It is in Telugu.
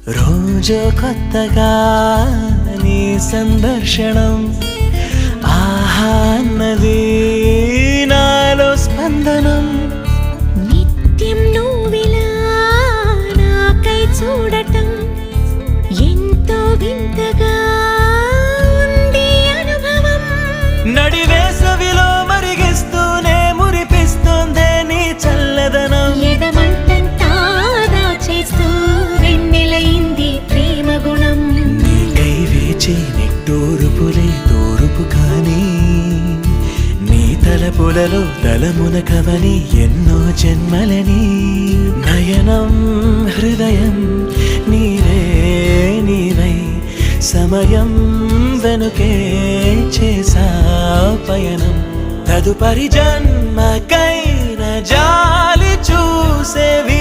రోజు కొత్తగా నీ సందర్శనం ఆహా అన్నది నాలో స్పందనం నిత్యం నువ్విలా నాకై చూడటం ఎంతో వింతగా ఉంది అనుభవం. నడి వేసవిలో మరిగిస్తూనే మురిపిస్తోందే నీ చల్లదనం. ఎదమంటంతా దాచేస్తూ వెన్నెలైంది ప్రేమ గుణం. నీకై వేచి నిట్టూరుపులే తూరుపు కానీ నీ తలపులలో తలమున కవని ఎన్నో జన్మలని. నయనం హృదయం నీవే నీవై సమయం వెనుకే చేసా పయనం. తదుపరి జన్మకైన జాలి చూసేవి